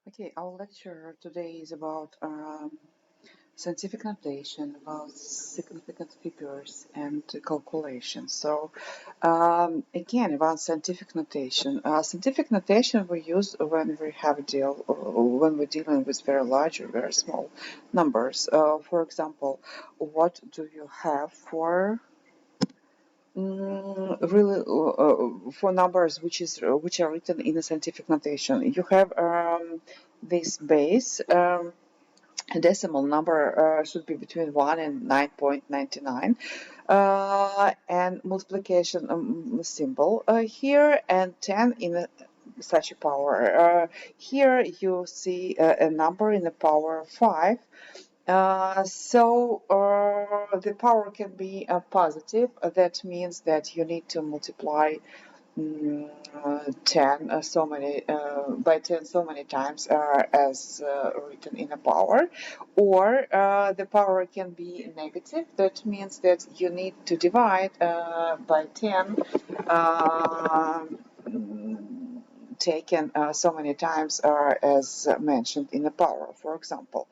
Okay, our lecture today is about scientific notation, about significant figures and calculations. So, again, about scientific notation. Scientific notation we use when we have when we're dealing with very large or very small numbers. For example, what do you have for really for numbers which are written in a scientific notation? You have this base. A decimal number should be between 1 and 9.99 and multiplication symbol here and 10 in such a power. Here you see a number in the power 5. The power can be positive. That means that you need to multiply 10 by 10 so many times as written in a power, or the power can be negative. That means that you need to divide by 10 taken so many times as mentioned in the power. For example,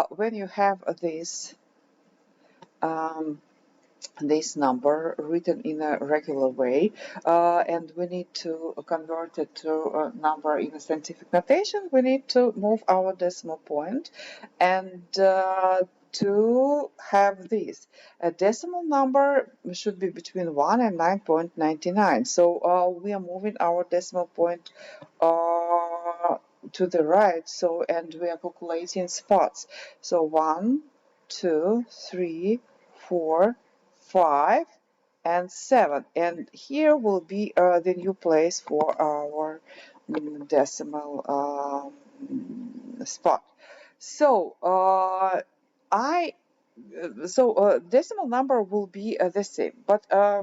when you have um, this number written in a regular way, and we need to convert it to a number in a scientific notation, we need to move our decimal point and to have this. A decimal number should be between 1 and 9.99. So we are moving our decimal point to the right, and we are calculating spots. So 1, 2, 3, 4, 5, and 7. And here will be the new place for our decimal spot. So I decimal number will be the same, but uh,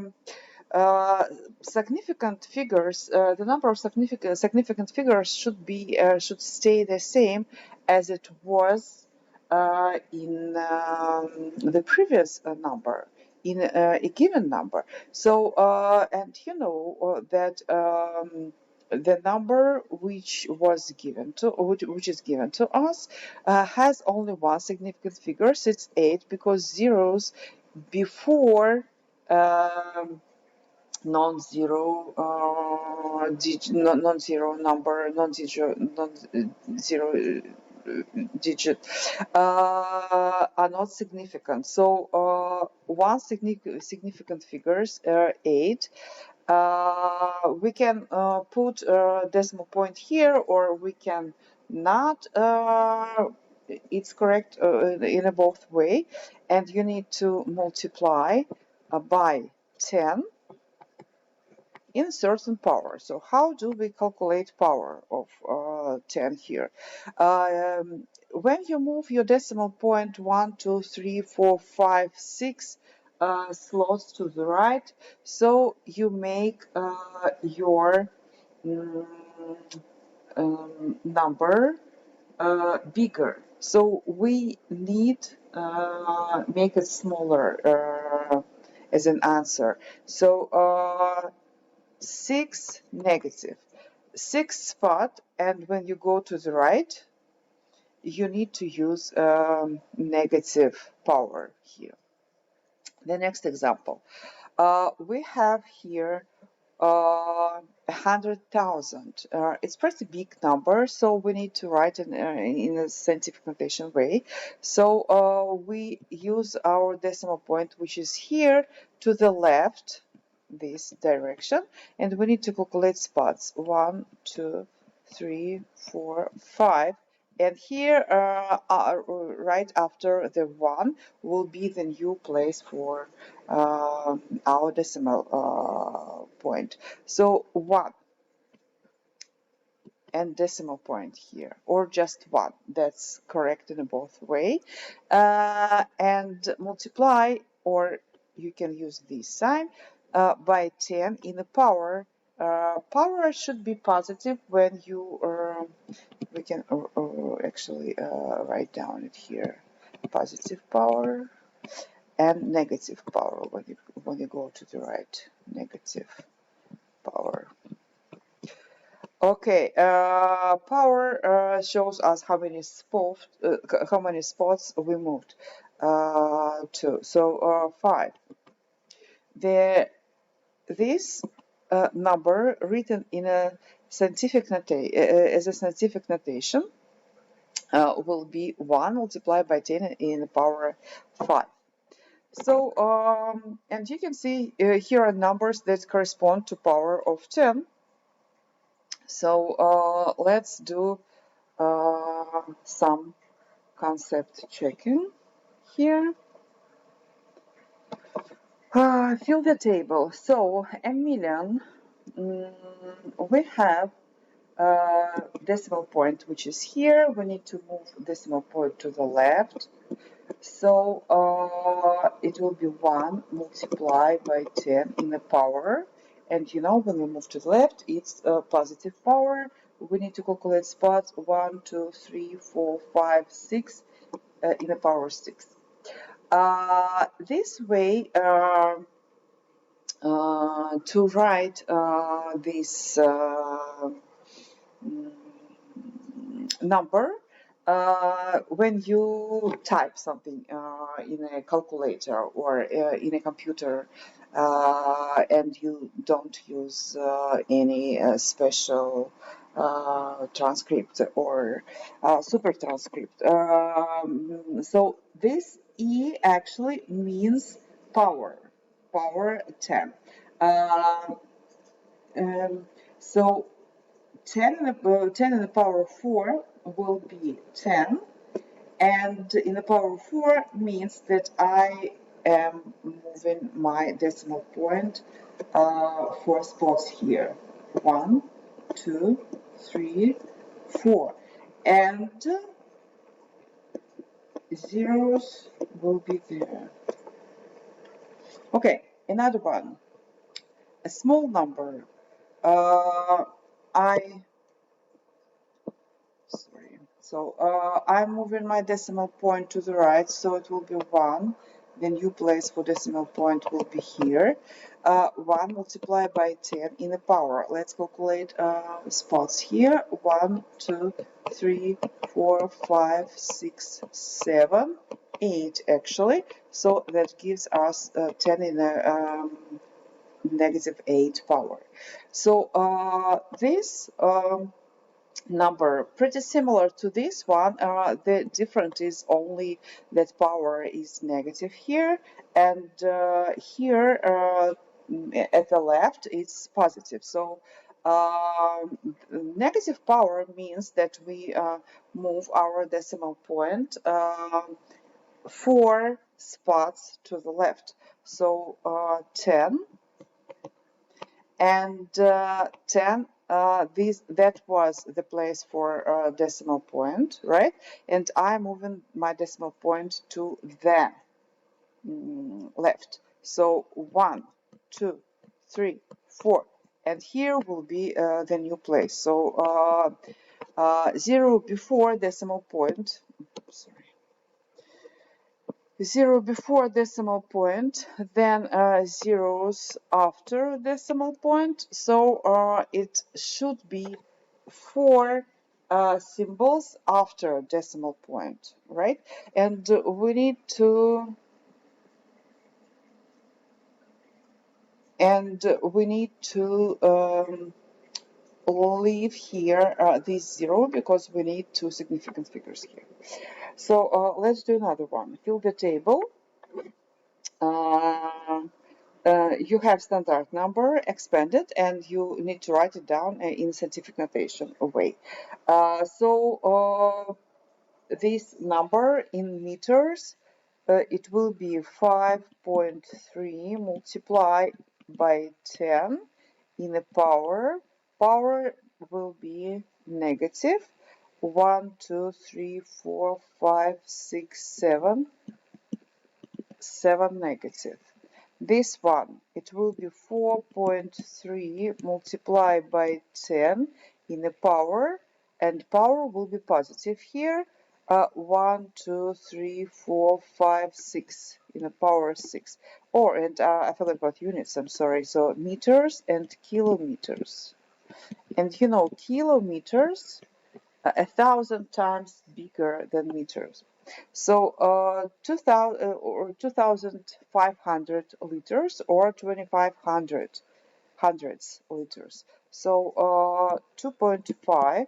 significant figures, the number of significant figures should stay the same as it was in the previous number, in a given number. So and you know that the number which is given to us has only one significant figure. So it's 8, because zeros before non-zero non-zero number, non-zero digit are not significant. So one significant figures 8. We can put a decimal point here, or we can not. It's correct in a both way, and you need to multiply by 10 in certain power. So how do we calculate power of 10 here? When you move your decimal point 1, 2, 3, 4, 5, 6 slots to the right, so you make your number bigger. So we need make it smaller as an answer. So 6 negative. 6 spot, and when you go to the right, you need to use negative power here. The next example. We have here 100,000. It's pretty big number, so we need to write in a scientific notation way. So we use our decimal point, which is here to the left, this direction, and we need to calculate spots. 1, 2, 3, 4, 5. And here, right after the 1, will be the new place for our decimal point. So 1 and decimal point here, or just 1. That's correct in both way. And multiply, or you can use this sign, by 10 in the power. Power should be positive when you we can actually write down it here. Positive power and negative power when you go to the right. Negative power. Okay, power shows us how many spots we moved to. So 5. This number written in a scientific as a scientific notation will be 1 multiplied by 10 in the power 5. So, and you can see here are numbers that correspond to power of 10. So let's do some concept checking here. Fill the table. So a million, we have decimal point which is here. We need to move decimal point to the left. So it will be 1 multiplied by 10 in the power. And you know, when we move to the left, it's a positive power. We need to calculate spots 1, 2, 3, 4, 5, 6 in the power 6. This way, to write this number, when you type something in a calculator or in a computer and you don't use any special transcript or super transcript. So this E actually means power 10. So 10 in the power of 4 will be 10, and in the power of 4 means that I am moving my decimal point 4 spots here. 1, 2, 3, 4. And zeros will be there. Okay, another one. A small number. I'm moving my decimal point to the right, so it will be 1. The new place for decimal point will be here. 1 multiplied by 10 in the power. Let's calculate spots here. 1, 2, 3, 4, 5, 6, 7, 8 actually. So that gives us 10 in the -8 power. So this number pretty similar to this one. The difference is only that power is negative here, and here at the left it's positive. So negative power means that we move our decimal point 4 spots to the left. So 10 and 10, that was the place for decimal point, right? And I'm moving my decimal point to the left. So 1, 2, 3, 4, and here will be the new place. So 0 before decimal point. Sorry. 0 before decimal point, then zeros after decimal point. So it should be 4 symbols after decimal point, right? And we need to leave here this 0 because we need 2 significant figures here. So let's do another one. Fill the table. You have standard number expanded, and you need to write it down in scientific notation way. This number in meters, it will be 5.3 multiplied by 10 in the power. Power will be negative 1, 2, 3, 4, 5, 6, 7. 7 negative. This one, it will be 4.3 multiplied by 10 in the power, and power will be positive here. 1, 2, 3, 4, 5, 6 in the power 6. And I forgot about units, I'm sorry. So meters and kilometers. And you know, kilometers 1,000 times bigger than meters. So 2,000 or 2,500 liters or 2,500 hundreds liters. So 2.5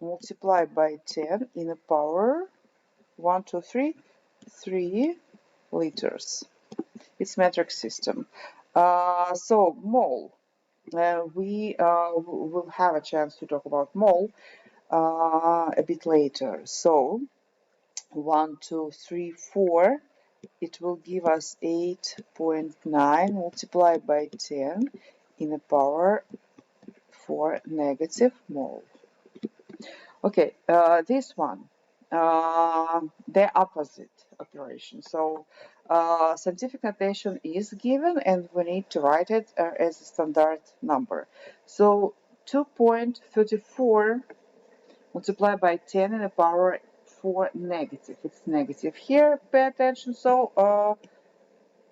multiplied by 10 in the power 1, 2, 3, 3 liters. It's metric system. So mole. We will have a chance to talk about mole a bit later. So 1, 2, 3, 4. It will give us 8.9 multiplied by 10 in the power 4 negative mole. Okay, this one, the opposite operation. So scientific notation is given and we need to write it as a standard number. So 2.34 multiplied by 10 in the power 4 negative. It's negative here, pay attention. So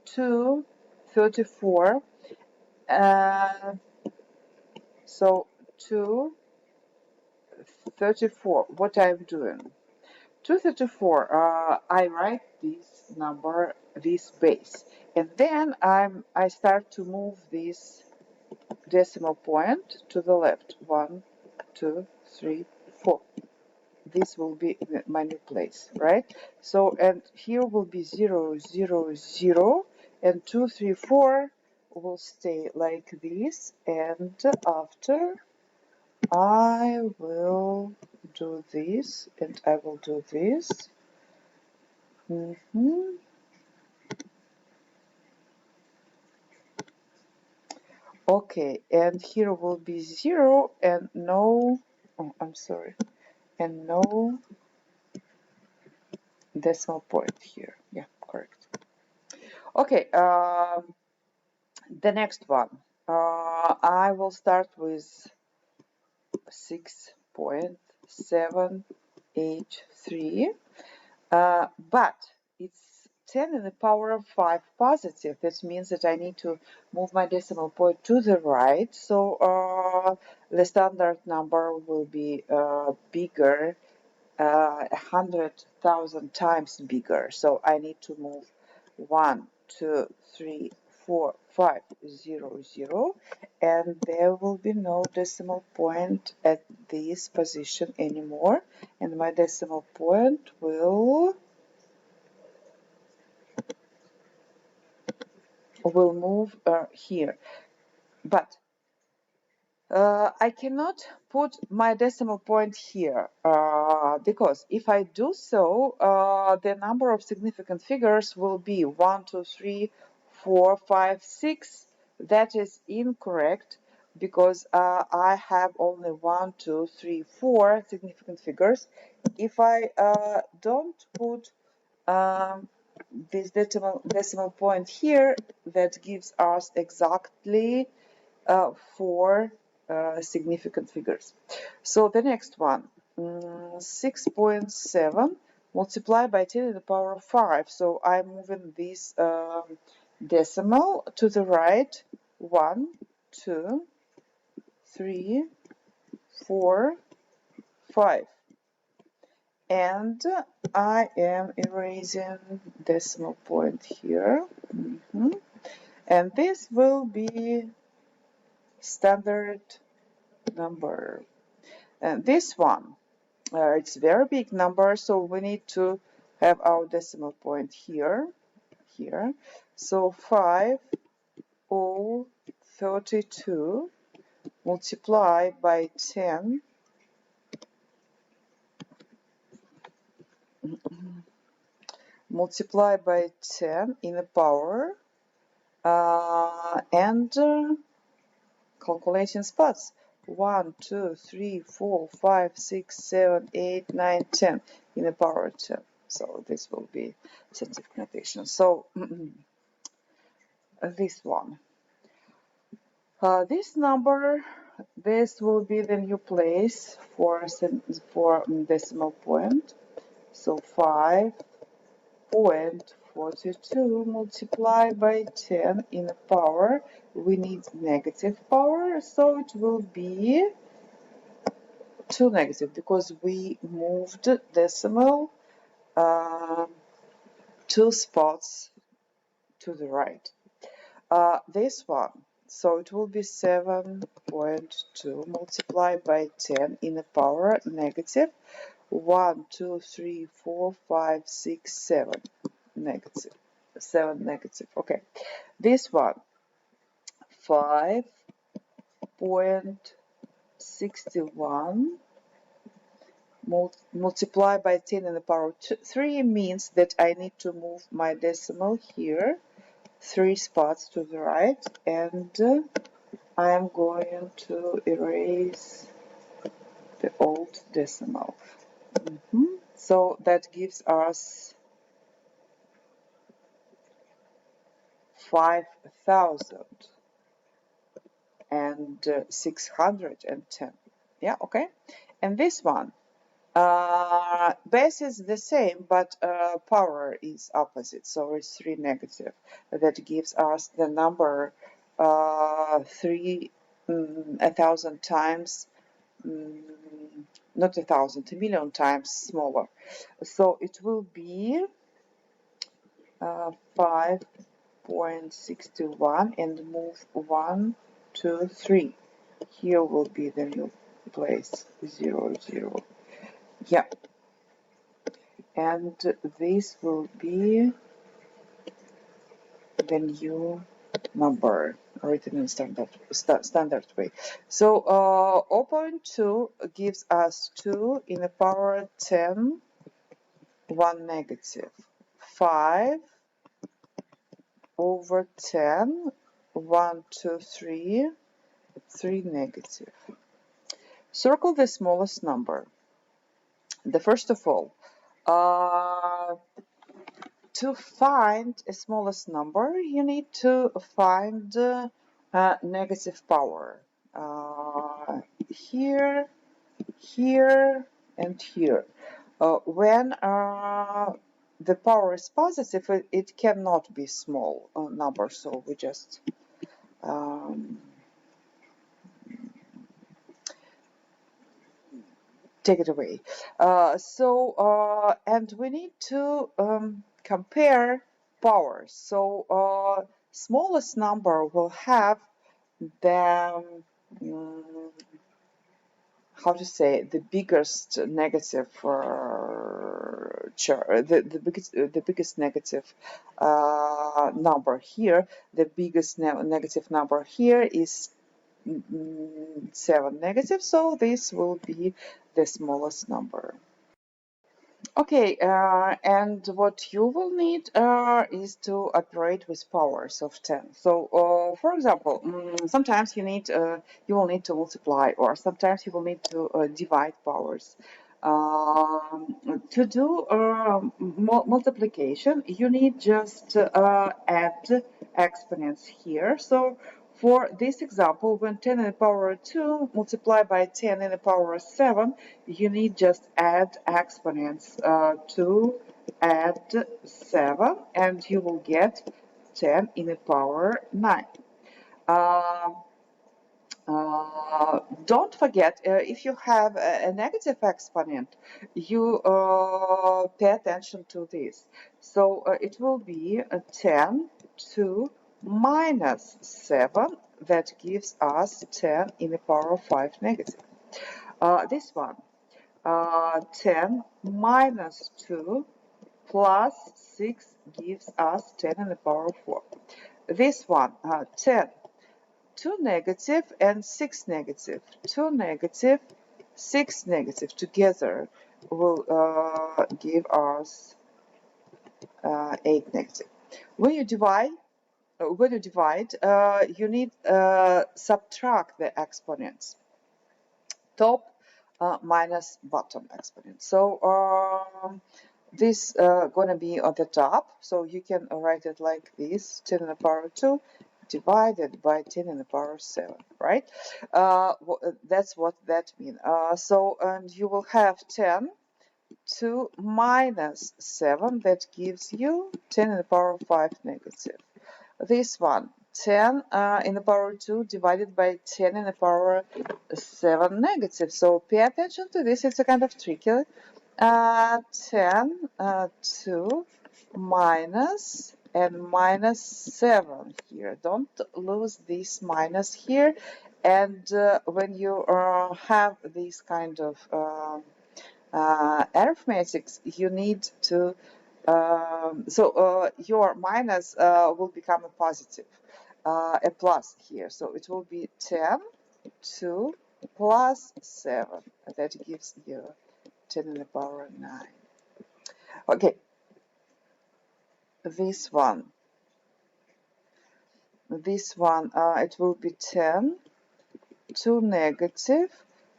234. So 234. What I'm doing? 234. I write this number, this base, and then I start to move this decimal point to the left. 1, 2, 3, 4. This will be my new place, right? So, and here will be 0, 0, 0, and 2, 3, 4 will stay like this, and after I will do this, and I will do this. Okay, and here will be 0 and no, oh, I'm sorry, and no decimal point here. Yeah, correct. Okay, the next one. I will start with 6.783. But it's 10 in the power of 5 positive. This means that I need to move my decimal point to the right. So the standard number will be bigger, 100,000 times bigger. So I need to move 1, 2, 3, 4, 5, 0, 0, and there will be no decimal point at this position anymore, and my decimal point will move here. But I cannot put my decimal point here because if I do so, the number of significant figures will be 1, 2, 3, 4, 5, 6. That is incorrect because I have only 1, 2, 3, 4 significant figures. If I don't put this decimal point here, that gives us exactly 4 significant figures. So the next one, 6.7 multiplied by 10 to the power of 5. So I'm moving this decimal to the right. 1, 2, 3, 4, 5. And I am erasing decimal point here. And this will be standard number. And this one, it's very big number, so we need to have our decimal point here. So 5,032 multiplied by 10 multiplied by 10 in the power and calculation spots. 1, 2, 3, 4, 5, 6, 7, 8, 9, 10 in the power of 10. So this will be scientific notation. So this one. This number, this will be the new place for decimal point. So 5.42 multiplied by 10 in the power. We need negative power, so it will be 2 negative, because we moved decimal 2 spots to the right. This one, so it will be 7.2 multiplied by 10 in the power negative 1, 2, 3, 4, 5, 6, 7 negative. 7 negative. Okay. This one, 5.61 multiplied by 10 in the power 3 means that I need to move my decimal here 3 spots to the right, and I am going to erase the old decimal. So that gives us 5,610. Yeah, okay. And this one, base is the same, but power is opposite, so it's 3 negative. That gives us the number 1,000 times, not 1,000, 1,000,000 times smaller. So it will be 5.61 and move 1, 2, 3. Here will be the new place, 0, 0. Yeah. And this will be the new number written in standard way. So 0.2 gives us 2 in the power 10, 1 negative. 5 over 10, 1, 2, 3, 3 negative. Circle the smallest number. The first of all, to find a smallest number, you need to find negative power. Here, here, and here. When the power is positive, it cannot be small number, so we just take it away. And we need to compare powers. So smallest number will have the how to say, the biggest negative the biggest negative number here. The biggest negative number here is 7 negative, so this will be the smallest number. Okay, and what you will need is to operate with powers of 10. So, for example, sometimes you will need to multiply, or sometimes you will need to divide powers. To do multiplication, you need just add exponents here. So for this example, when 10 in the power 2 multiplied by 10 in the power 7, you need just add exponents. 2 add 7, and you will get 10 in the power 9. Don't forget, if you have a negative exponent, you pay attention to this. So it will be 10 to minus 7. That gives us 10 in the power of 5 negative. This one, 10 minus 2 plus 6 gives us 10 in the power of 4. This one, 10 2 negative and 6 negative. 2 negative, 6 negative together will give us 8 negative. When you divide, you need subtract the exponents. Top minus bottom exponent. So this gonna be on the top. So you can write it like this: 10 to the power 2 divided by 10 in the power 7, right? That's what that means. And you will have 10 to minus 7. That gives you 10 in the power 5 negative. This one, 10 in the power 2 divided by 10 in the power 7 negative. So pay attention to this. It's a kind of tricky. 10 2 minus and minus 7 here. Don't lose this minus here. And when you have these kind of arithmetics, you need to your minus will become a positive, a plus here. So it will be 10 2 plus 7. That gives you 10 in the power 9. Okay, this one. It will be 10 2 negative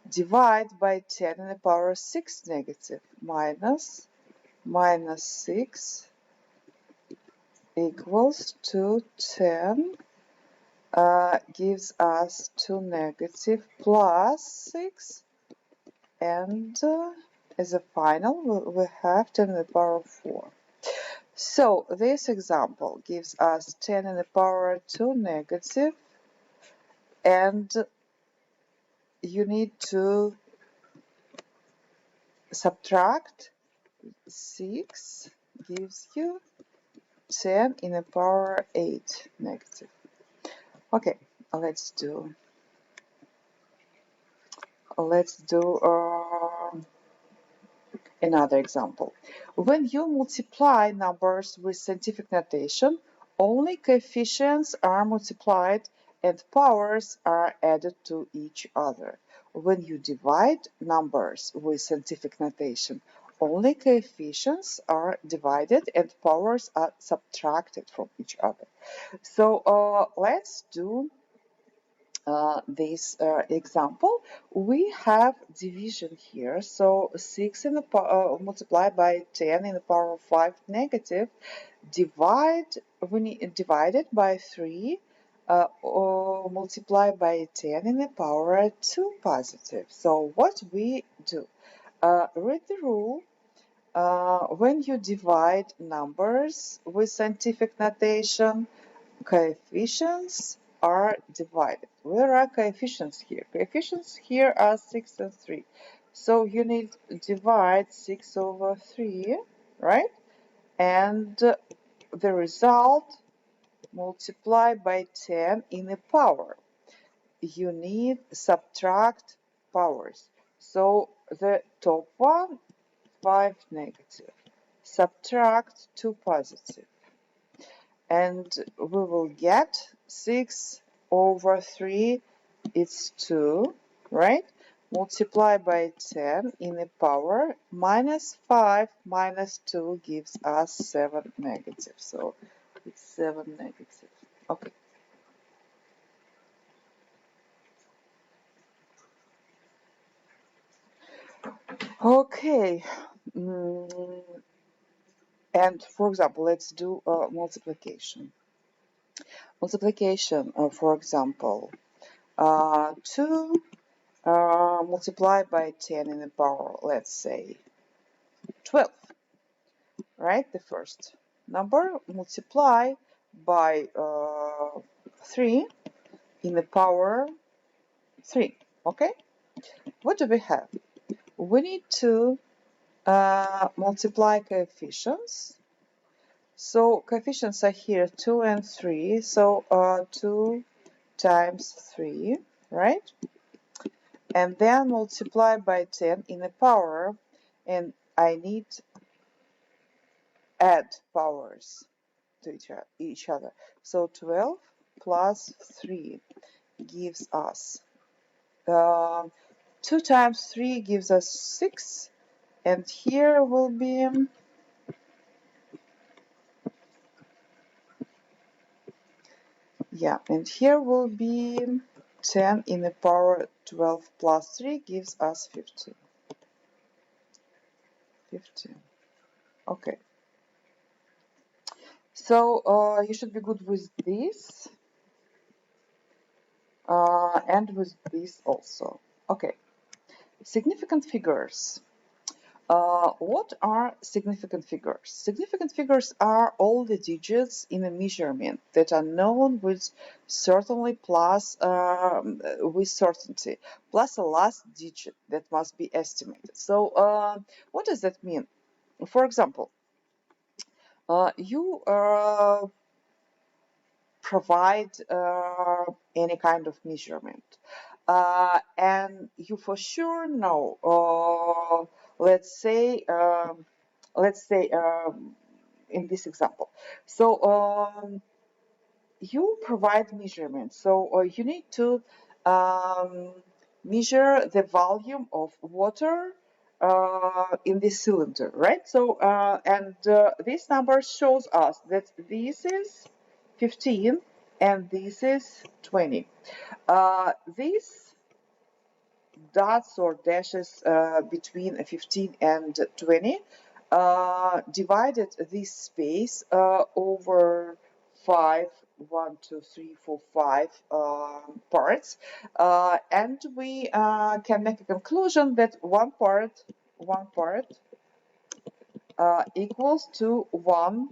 divide by 10 in the power 6 negative minus 6 equals to 10 gives us 2 negative plus 6, and as a final we have 10 in the power 4. So this example gives us 10 in the power 2 negative, and you need to subtract 6 gives you 10 in the power 8 negative. Okay, let's do another example. When you multiply numbers with scientific notation, only coefficients are multiplied and powers are added to each other. When you divide numbers with scientific notation, only coefficients are divided and powers are subtracted from each other. So let's do this example. We have division here. So 6 in the multiplied by 10 in the power of 5 negative, when you divide it by 3 or multiply by 10 in the power 2 positive. So what we do, read the rule. When you divide numbers with scientific notation, coefficients are divided. Where are coefficients here? Coefficients here are 6 and 3. So you need to divide 6 over 3, right? And the result multiply by 10 in a power. You need subtract powers. So the top one, 5 negative. Subtract 2 positive. And we will get 6 over 3, it's 2, right? Multiply by 10 in the power, minus 5 minus 2 gives us 7 negative. So it's 7 negative. Okay. Okay. And for example, let's do multiplication. Multiplication, for example, 2 multiplied by 10 in the power, let's say 12, right? The first number multiply by 3 in the power 3, okay? What do we have? We need to multiply coefficients. So coefficients are here 2 and 3, so 2 times 3, right? And then multiply by 10 in the power, and I need add powers to each other. So 12 plus 3 gives us 2 times 3 gives us 6, and here will be and here will be 10 in the power 12 plus 3 gives us 15. 15. Okay. So you should be good with this and with this also. Okay. Significant figures. What are significant figures? Significant figures are all the digits in a measurement that are known with with certainty, plus a last digit that must be estimated. So, what does that mean? For example, you provide any kind of measurement. And you for sure know, let's say in this example. So you provide measurements. So you need to um, measure the volume of water in this cylinder, right? So and this number shows us that this is 15 and this is 20. These dots or dashes between 15 and 20 divided this space over 5, 1, 2, 3, 4, 5 parts, and we can make a conclusion that one part equals to one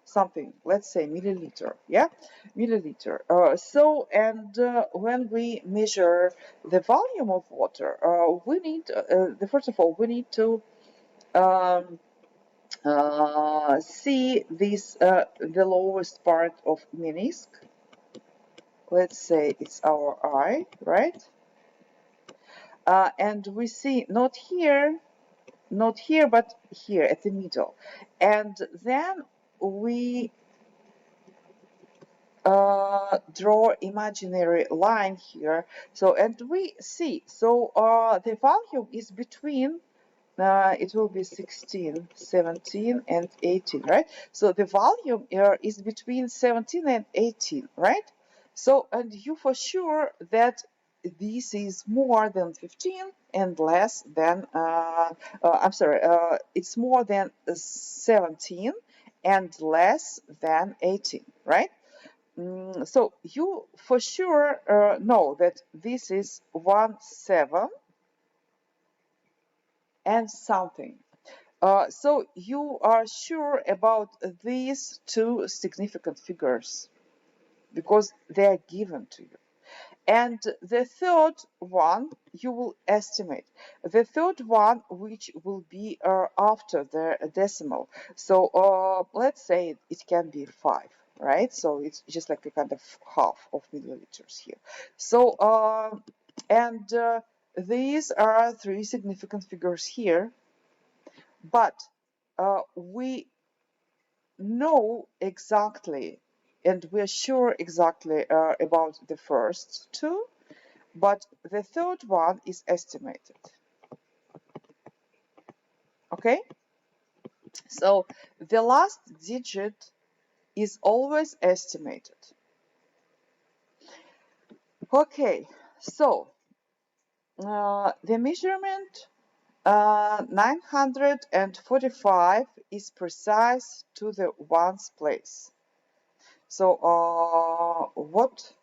something, let's say milliliter, yeah, milliliter. So and when we measure the volume of water, we need first of all we need to um, see this the lowest part of menisc. Let's say it's our eye, right? And we see not here, but here at the middle, and then we draw imaginary line here. So, and we see, so the volume is between, it will be 16, 17, and 18, right? So the volume is between 17 and 18, right? So, and you for sure that this is more than 15 and less than, I'm sorry, it's more than 17 and less than 18, right? So you for sure know that this is 1/7 and something. So you are sure about these two significant figures because they are given to you. And the third one you will estimate. The third one, which will be after the decimal. So let's say it can be 5, right? So it's just like a kind of half of milliliters here. So, and these are three significant figures here, but we know exactly and we're sure exactly about the first two, but the third one is estimated. Okay, so the last digit is always estimated. Okay, so the measurement 945 is precise to the ones place. So what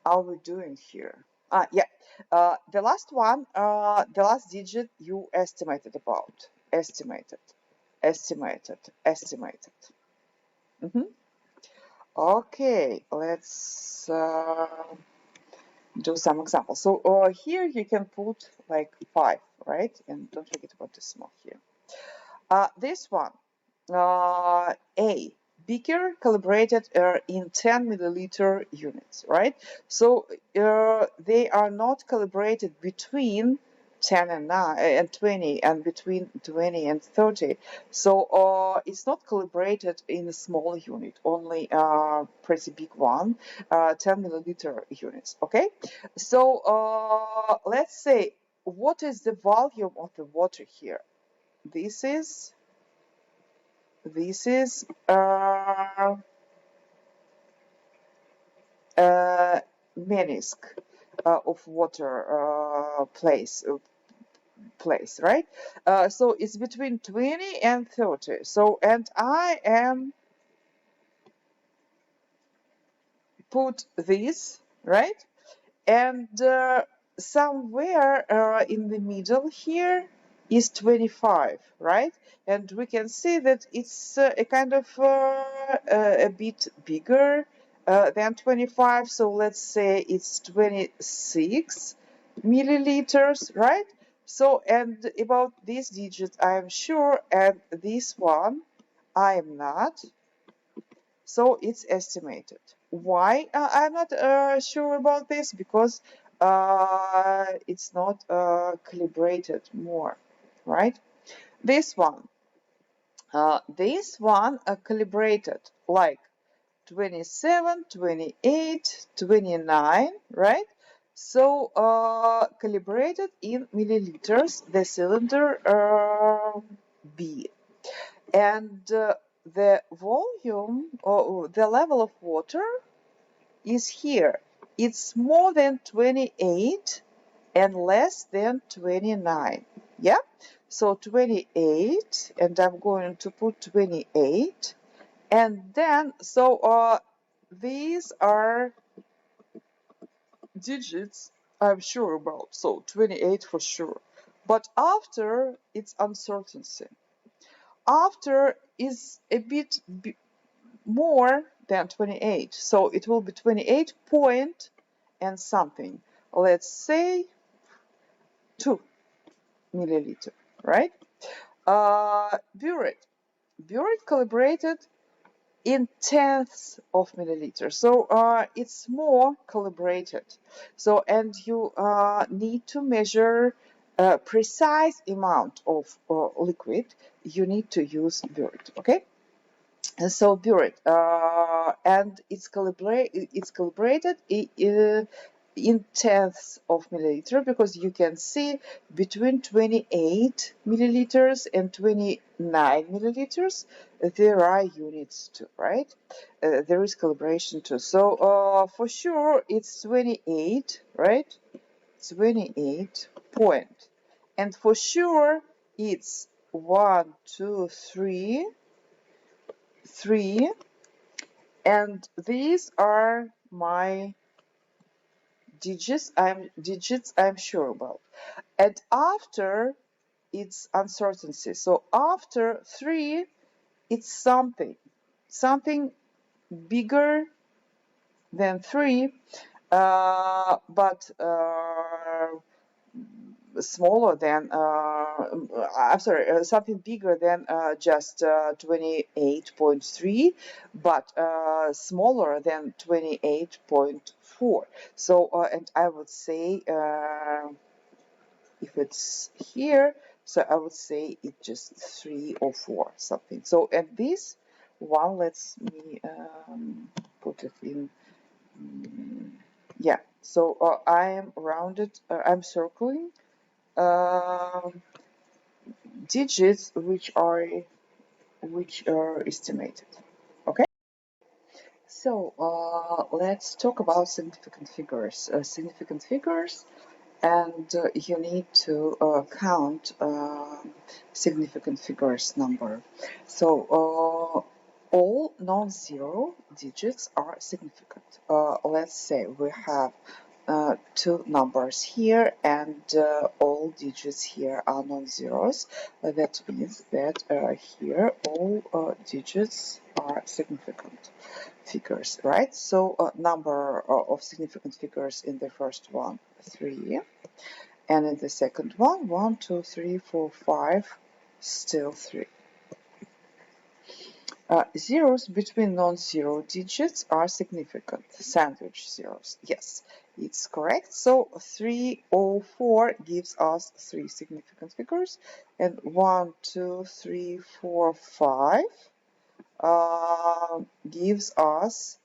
are we doing here? Yeah, the last one, the last digit you estimated about. Estimated, estimated, estimated. Okay, let's do some examples. So here you can put like 5, right? And don't forget about the small here. This one, A, beaker calibrated in 10 milliliter units, right? So they are not calibrated between 10 and 9 and 20 and between 20 and 30. So it's not calibrated in a small unit, only pretty big one, 10 milliliter units, okay? So let's say, what is the volume of the water here? This is menisc of water place, right? So it's between 20 and 30. So, and I am put this, right? And somewhere in the middle here, is 25, right? And we can see that it's a kind of a bit bigger than 25. So let's say it's 26 milliliters, right? So, and about this digit, I am sure, and this one, I am not. So it's estimated. Why I'm not sure about this? Because it's not calibrated more, right? This one, calibrated like 27, 28, 29, right? So calibrated in milliliters, the cylinder B. And the volume or the level of water is here. It's more than 28 and less than 29. Yeah? So 28, and I'm going to put 28. And then, so these are digits I'm sure about. So 28 for sure. But after, it's uncertainty. After is a bit more than 28. So it will be 28 point and something. Let's say 2 milliliter, right? Burette. Burette calibrated in tenths of milliliter. So it's more calibrated. So, and you need to measure a precise amount of liquid. You need to use burette, okay? And so burette, and it's calibrated in tenths of milliliter, because you can see between 28 milliliters and 29 milliliters there are units too, right? There is calibration too. So for sure it's 28, right? 28 point, and for sure it's 1, 2, 3, and these are my digits I'm sure about. And after, it's uncertainty. So after 3, it's something bigger than 3, but smaller than I'm sorry, something bigger than just 28.3, but smaller than 28.4. So and I would say if it's here, so I would say it's just 3 or 4 something. So and this one, let's me put it in. Yeah, so I am rounded, I'm circling digits which are estimated. Okay. So let's talk about significant figures. Significant figures, and you need to count significant figures number. So all non-zero digits are significant. Let's say we have 2 numbers here, and all digits here are non-zeros. That means that here all digits are significant figures, right? So number of significant figures in the first one, 3, and in the second one, 1, 2, 3, 4, 5, still 3. Zeros between non-zero digits are significant. Sandwich zeros. Yes, it's correct. So 304 gives us 3 significant figures, and 1, 2, 3, 4, 5 gives us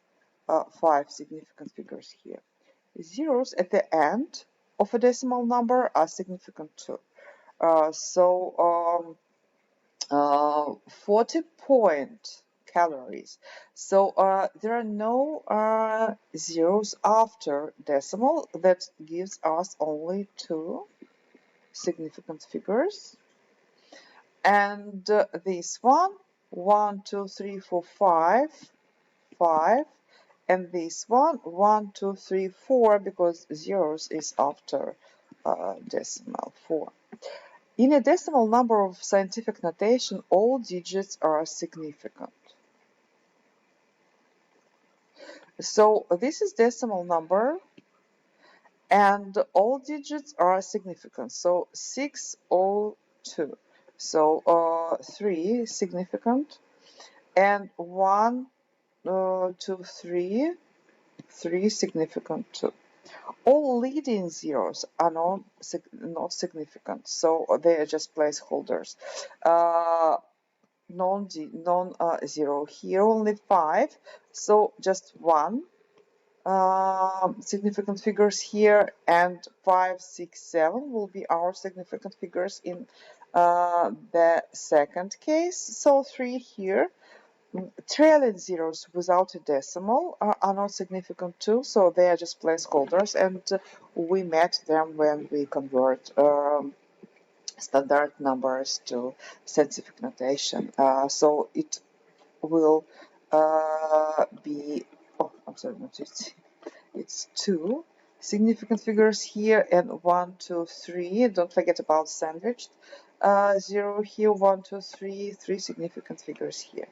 5 significant figures here. Zeros at the end of a decimal number are significant too. So 40 point calories. So there are no zeros after decimal. That gives us only 2 significant figures. And this one, 1, 2, 3, 4, 5, 5. And this one, 1, 2, 3, 4, because zeros is after decimal 4. In a decimal number of scientific notation, all digits are significant. So this is decimal number, and all digits are significant. So 602. So 3 significant, and 1, 2, 3, 3 significant too. All leading zeros are not significant, so they are just placeholders. Non-zero here, only 5, so just 1 significant figures here, and 5, 6, 7 will be our significant figures in the second case. So 3 here. Trailing zeros without a decimal are not significant too, so they are just placeholders, and we met them when we convert standard numbers to scientific notation. So it will be, oh, I'm sorry, not it's 2 significant figures here, and 1, 2, 3. Don't forget about sandwiched 0 here, 1, 2, 3, 3 significant figures here.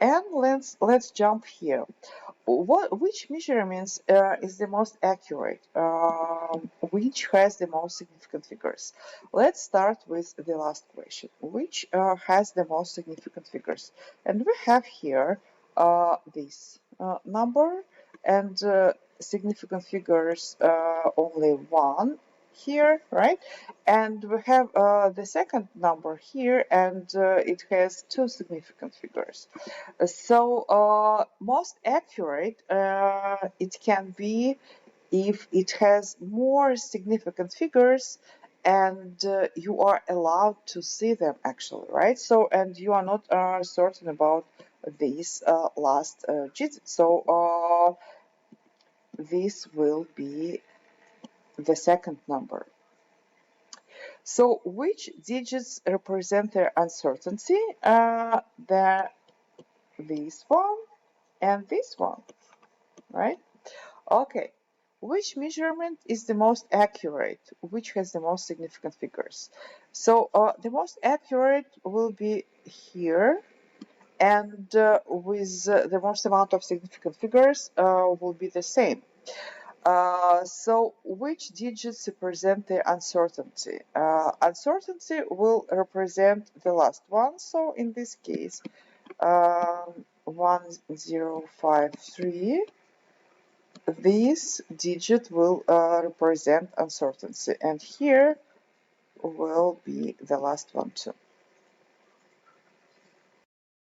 And let's jump here. Which measurements is the most accurate? Which has the most significant figures? Let's start with the last question. Which has the most significant figures? And we have here this number, and significant figures only 1 here, right? And we have the second number here, and it has 2 significant figures. So most accurate it can be if it has more significant figures, and you are allowed to see them actually, right? So, and you are not certain about this last digit. So this will be the second number. So which digits represent their uncertainty? This one and this one, right? Okay. Which measurement is the most accurate? Which has the most significant figures? So the most accurate will be here, and with the most amount of significant figures will be the same. So which digits represent the uncertainty? Uncertainty will represent the last one. So in this case, 1053. This digit will represent uncertainty, and here will be the last one too.